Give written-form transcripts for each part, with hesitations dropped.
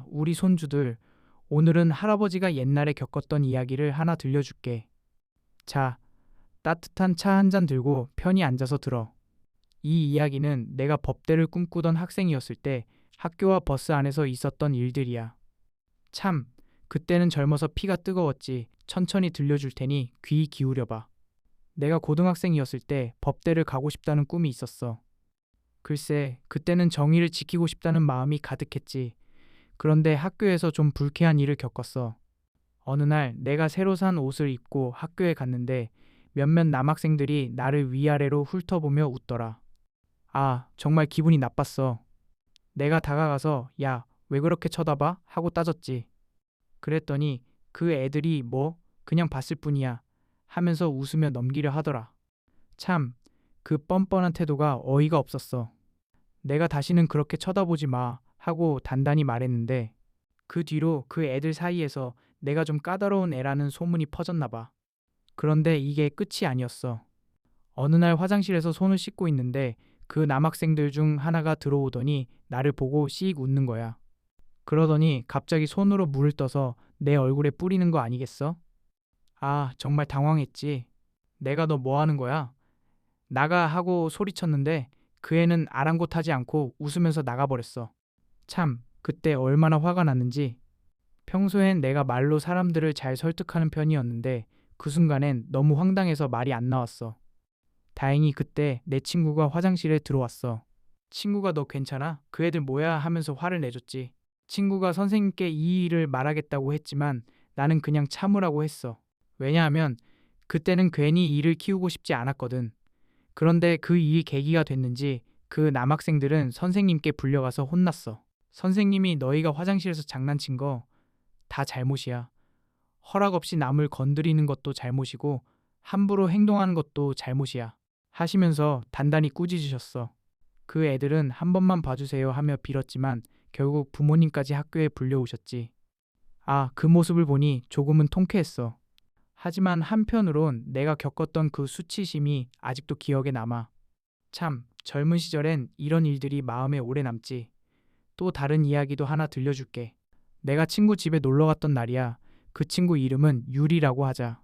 우리 손주들, 오늘은 할아버지가 옛날에 겪었던 이야기를 하나 들려줄게. 자, 따뜻한 차 한 잔 들고 편히 앉아서 들어. 이 이야기는 내가 법대를 꿈꾸던 학생이었을 때 학교와 버스 안에서 있었던 일들이야. 참, 그때는 젊어서 피가 뜨거웠지. 천천히 들려줄 테니 귀 기울여봐. 내가 고등학생이었을 때 법대를 가고 싶다는 꿈이 있었어. 글쎄, 그때는 정의를 지키고 싶다는 마음이 가득했지. 그런데 학교에서 좀 불쾌한 일을 겪었어. 어느 날 내가 새로 산 옷을 입고 학교에 갔는데 몇몇 남학생들이 나를 위아래로 훑어보며 웃더라. 정말 기분이 나빴어. 내가 다가가서 야, 왜 그렇게 쳐다봐? 하고 따졌지. 그랬더니 그 애들이 뭐, 그냥 봤을 뿐이야 하면서 웃으며 넘기려 하더라. 참, 그 뻔뻔한 태도가 어이가 없었어. 내가 다시는 그렇게 쳐다보지 마 하고 단단히 말했는데 그 뒤로 그 애들 사이에서 내가 좀 까다로운 애라는 소문이 퍼졌나 봐. 그런데 이게 끝이 아니었어. 어느 날 화장실에서 손을 씻고 있는데 그 남학생들 중 하나가 들어오더니 나를 보고 씩 웃는 거야. 그러더니 갑자기 손으로 물을 떠서 내 얼굴에 뿌리는 거 아니겠어? 정말 당황했지. 내가 너 뭐 하는 거야? 나가 하고 소리쳤는데 그 애는 아랑곳하지 않고 웃으면서 나가버렸어. 참, 그때 얼마나 화가 났는지. 평소엔 내가 말로 사람들을 잘 설득하는 편이었는데 그 순간엔 너무 황당해서 말이 안 나왔어. 다행히 그때 내 친구가 화장실에 들어왔어. 친구가 너 괜찮아? 그 애들 뭐야? 하면서 화를 내줬지. 친구가 선생님께 이 일을 말하겠다고 했지만 나는 그냥 참으라고 했어. 왜냐하면 그때는 괜히 일을 키우고 싶지 않았거든. 그런데 그 일이 계기가 됐는지 그 남학생들은 선생님께 불려가서 혼났어. 선생님이 너희가 화장실에서 장난친 거 다 잘못이야. 허락 없이 남을 건드리는 것도 잘못이고 함부로 행동하는 것도 잘못이야. 하시면서 단단히 꾸짖으셨어. 그 애들은 한 번만 봐주세요 하며 빌었지만 결국 부모님까지 학교에 불려오셨지. 그 모습을 보니 조금은 통쾌했어. 하지만 한편으론 내가 겪었던 그 수치심이 아직도 기억에 남아. 참, 젊은 시절엔 이런 일들이 마음에 오래 남지. 또 다른 이야기도 하나 들려줄게. 내가 친구 집에 놀러 갔던 날이야. 그 친구 이름은 유리라고 하자.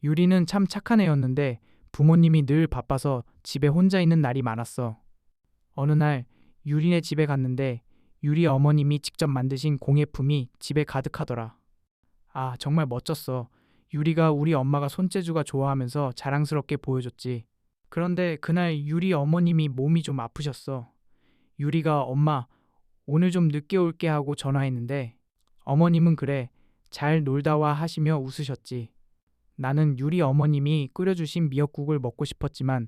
유리는 참 착한 애였는데 부모님이 늘 바빠서 집에 혼자 있는 날이 많았어. 어느 날 유리네 집에 갔는데 유리 어머님이 직접 만드신 공예품이 집에 가득하더라. 정말 멋졌어. 유리가 우리 엄마가 손재주가 좋아하면서 자랑스럽게 보여줬지. 그런데 그날 유리 어머님이 몸이 좀 아프셨어. 유리가 엄마, 오늘 좀 늦게 올게 하고 전화했는데 어머님은 그래, 잘 놀다 와 하시며 웃으셨지. 나는 유리 어머님이 끓여주신 미역국을 먹고 싶었지만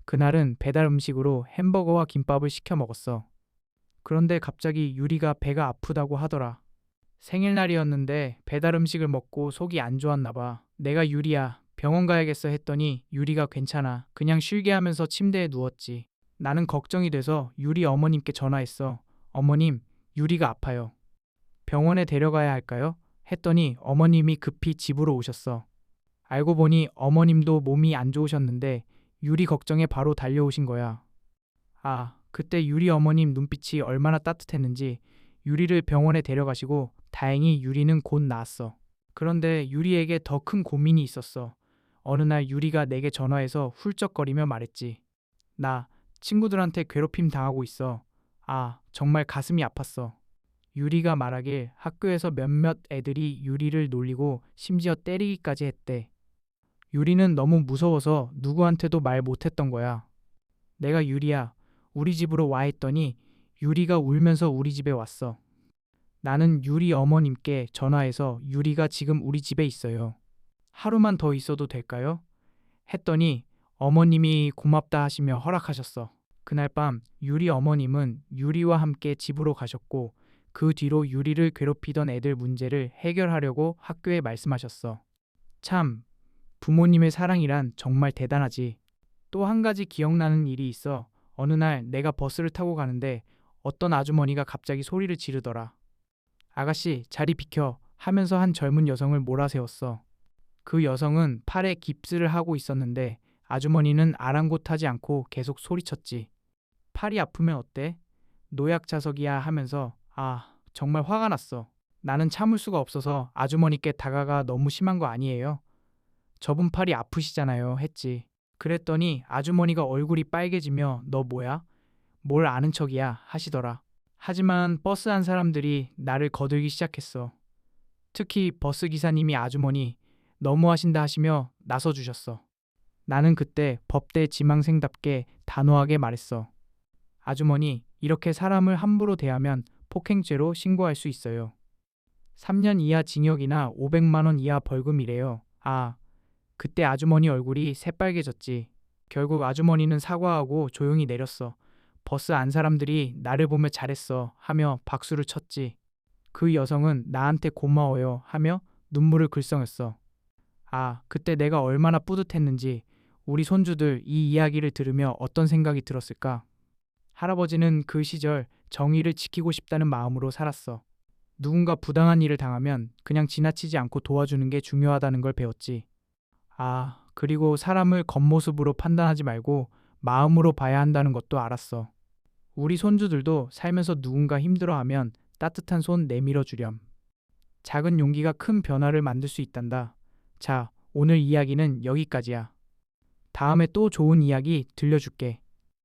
그날은 배달 음식으로 햄버거와 김밥을 시켜 먹었어. 그런데 갑자기 유리가 배가 아프다고 하더라. 생일날이었는데 배달 음식을 먹고 속이 안 좋았나 봐. 내가 유리야, 병원 가야겠어 했더니 유리가 괜찮아. 그냥 쉴게 하면서 침대에 누웠지. 나는 걱정이 돼서 유리 어머님께 전화했어. 어머님, 유리가 아파요. 병원에 데려가야 할까요? 했더니 어머님이 급히 집으로 오셨어. 알고 보니 어머님도 몸이 안 좋으셨는데 유리 걱정에 바로 달려오신 거야. 그때 유리 어머님 눈빛이 얼마나 따뜻했는지 유리를 병원에 데려가시고 다행히 유리는 곧 나았어. 그런데 유리에게 더 큰 고민이 있었어. 어느 날 유리가 내게 전화해서 훌쩍거리며 말했지. 나 친구들한테 괴롭힘 당하고 있어. 정말 가슴이 아팠어. 유리가 말하길 학교에서 몇몇 애들이 유리를 놀리고 심지어 때리기까지 했대. 유리는 너무 무서워서 누구한테도 말 못했던 거야. 내가 유리야, 우리 집으로 와 했더니 유리가 울면서 우리 집에 왔어. 나는 유리 어머님께 전화해서 유리가 지금 우리 집에 있어요. 하루만 더 있어도 될까요? 했더니 어머님이 고맙다 하시며 허락하셨어. 그날 밤 유리 어머님은 유리와 함께 집으로 가셨고 그 뒤로 유리를 괴롭히던 애들 문제를 해결하려고 학교에 말씀하셨어. 참, 부모님의 사랑이란 정말 대단하지. 또 한 가지 기억나는 일이 있어. 어느 날 내가 버스를 타고 가는데 어떤 아주머니가 갑자기 소리를 지르더라. 아가씨, 자리 비켜 하면서 한 젊은 여성을 몰아세웠어. 그 여성은 팔에 깁스를 하고 있었는데 아주머니는 아랑곳하지 않고 계속 소리쳤지. 팔이 아프면 어때? 노약자석이야 하면서 정말 화가 났어. 나는 참을 수가 없어서 아주머니께 다가가 너무 심한 거 아니에요? 저분 팔이 아프시잖아요. 했지. 그랬더니 아주머니가 얼굴이 빨개지며 너 뭐야? 뭘 아는 척이야? 하시더라. 하지만 버스 안 사람들이 나를 거들기 시작했어. 특히 버스 기사님이 아주머니 너무하신다 하시며 나서주셨어. 나는 그때 법대 지망생답게 단호하게 말했어. 아주머니, 이렇게 사람을 함부로 대하면 폭행죄로 신고할 수 있어요. 3년 이하 징역이나 500만 원 이하 벌금이래요. 아, 그때 아주머니 얼굴이 새빨개졌지. 결국 아주머니는 사과하고 조용히 내렸어. 버스 안 사람들이 나를 보며 잘했어 하며 박수를 쳤지. 그 여성은 나한테 고마워요 하며 눈물을 글썽였어. 아, 그때 내가 얼마나 뿌듯했는지. 우리 손주들 이 이야기를 들으며 어떤 생각이 들었을까? 할아버지는 그 시절 정의를 지키고 싶다는 마음으로 살았어. 누군가 부당한 일을 당하면 그냥 지나치지 않고 도와주는 게 중요하다는 걸 배웠지. 아, 그리고 사람을 겉모습으로 판단하지 말고 마음으로 봐야 한다는 것도 알았어. 우리 손주들도 살면서 누군가 힘들어하면 따뜻한 손 내밀어 주렴. 작은 용기가 큰 변화를 만들 수 있단다. 자, 오늘 이야기는 여기까지야. 다음에 또 좋은 이야기 들려줄게.